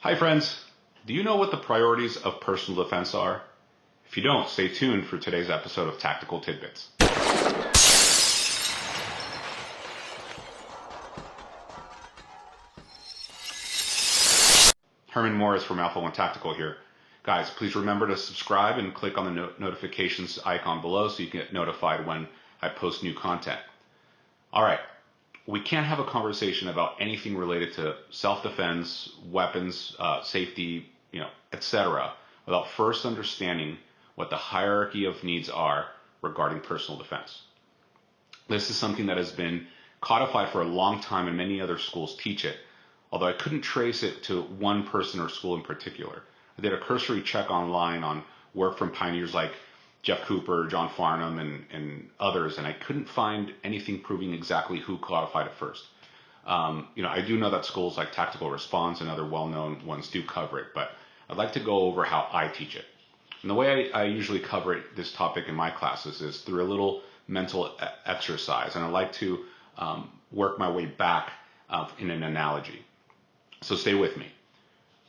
Hi friends, do you know what the priorities of personal defense are? If you don't, stay tuned for today's episode of Tactical Tidbits. Herman Morris from Alpha One Tactical here. Guys, please remember to subscribe and click on the notifications icon below so you can get notified when I post new content. Alright, we can't have a conversation about anything related to self-defense, weapons, safety, etc. without first understanding what the hierarchy of needs are regarding personal defense. This is something that has been codified for a long time and many other schools teach it, although I couldn't trace it to one person or school in particular. I did a cursory check online on work from pioneers like Jeff Cooper, John Farnham, and others, and I couldn't find anything proving exactly who codified it first. I do know that schools like Tactical Response and other well-known ones do cover it, but I'd like to go over how I teach it. And the way I usually cover this topic in my classes is through a little mental exercise, and I like to work my way back in an analogy. So stay with me.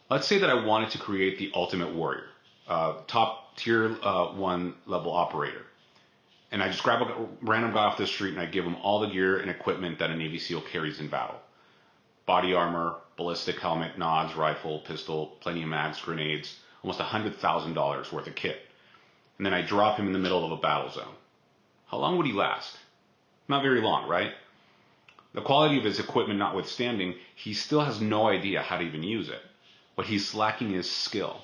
Let's say that I wanted to create the ultimate warrior, top tier 1 level operator. And I just grab a random guy off the street and I give him all the gear and equipment that a Navy SEAL carries in battle. Body armor, ballistic helmet, nods, rifle, pistol, plenty of mags, grenades, almost $100,000 worth of kit. And then I drop him in the middle of a battle zone. How long would he last? Not very long, right? The quality of his equipment notwithstanding, he still has no idea how to even use it. What he's lacking is skill.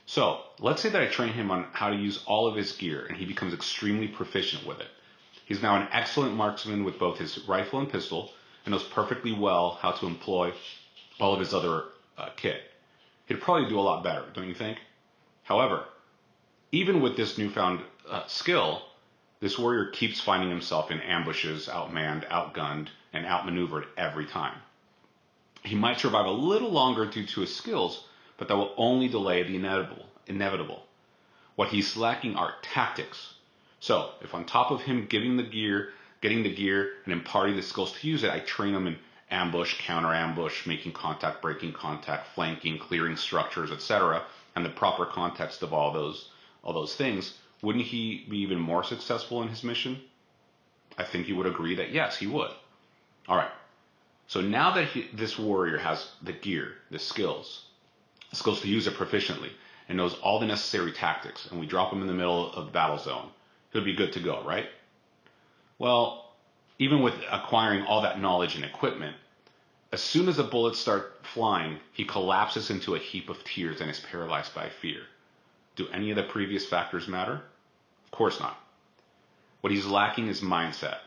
So, let's say that I train him on how to use all of his gear and he becomes extremely proficient with it. He's now an excellent marksman with both his rifle and pistol and knows perfectly well how to employ all of his other kit. He'd probably do a lot better, don't you think? However, even with this newfound skill, this warrior keeps finding himself in ambushes, outmanned, outgunned, and outmaneuvered every time. He might survive a little longer due to his skills, but that will only delay the inevitable. What he's lacking are tactics. So, if on top of him getting the gear, and imparting the skills to use it, I train him in ambush, counter-ambush, making contact, breaking contact, flanking, clearing structures, etc., and the proper context of all those things, wouldn't he be even more successful in his mission? I think you would agree that yes, he would. All right. So now that this warrior has the gear, the skills to use it proficiently, and knows all the necessary tactics, and we drop him in the middle of the battle zone, he'll be good to go, right? Well, even with acquiring all that knowledge and equipment, as soon as the bullets start flying, he collapses into a heap of tears and is paralyzed by fear. Do any of the previous factors matter? Of course not. What he's lacking is mindset,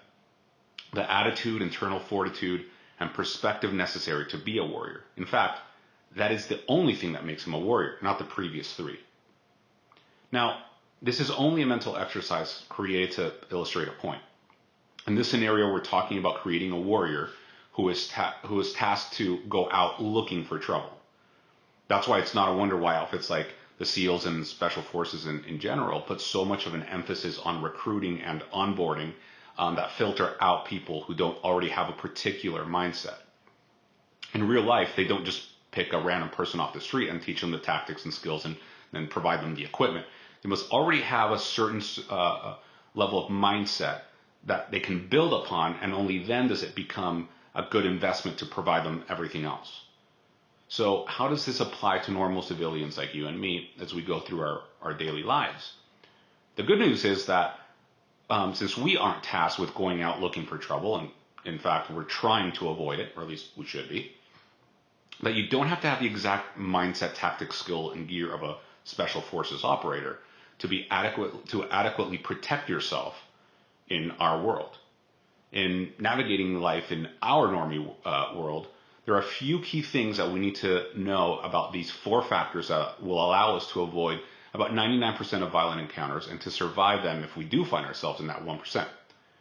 the attitude, internal fortitude, and perspective necessary to be a warrior. In fact, that is the only thing that makes him a warrior, not the previous three. Now, this is only a mental exercise created to illustrate a point. In this scenario, we're talking about creating a warrior who is tasked to go out looking for trouble. That's why it's not a wonder why outfits like the SEALs and Special Forces in general put so much of an emphasis on recruiting and onboarding that filter out people who don't already have a particular mindset. In real life, they don't just pick a random person off the street and teach them the tactics and skills and then provide them the equipment. They must already have a certain level of mindset that they can build upon, and only then does it become a good investment to provide them everything else. So how does this apply to normal civilians like you and me as we go through our daily lives? The good news is that since we aren't tasked with going out looking for trouble, and in fact we're trying to avoid it, or at least we should be, that you don't have to have the exact mindset, tactics, skill, and gear of a Special Forces operator to adequately protect yourself in our world. In navigating life in our normie world, there are a few key things that we need to know about these 4 factors that will allow us to avoid about 99% of violent encounters and to survive them if we do find ourselves in that 1%. And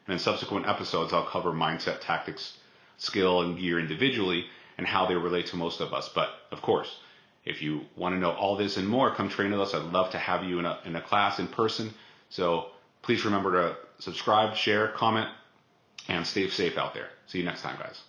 in subsequent episodes, I'll cover mindset, tactics, skill, and gear individually and how they relate to most of us. But of course, if you want to know all this and more, come train with us. I'd love to have you in a class in person. So please remember to subscribe, share, comment, and stay safe out there. See you next time, guys.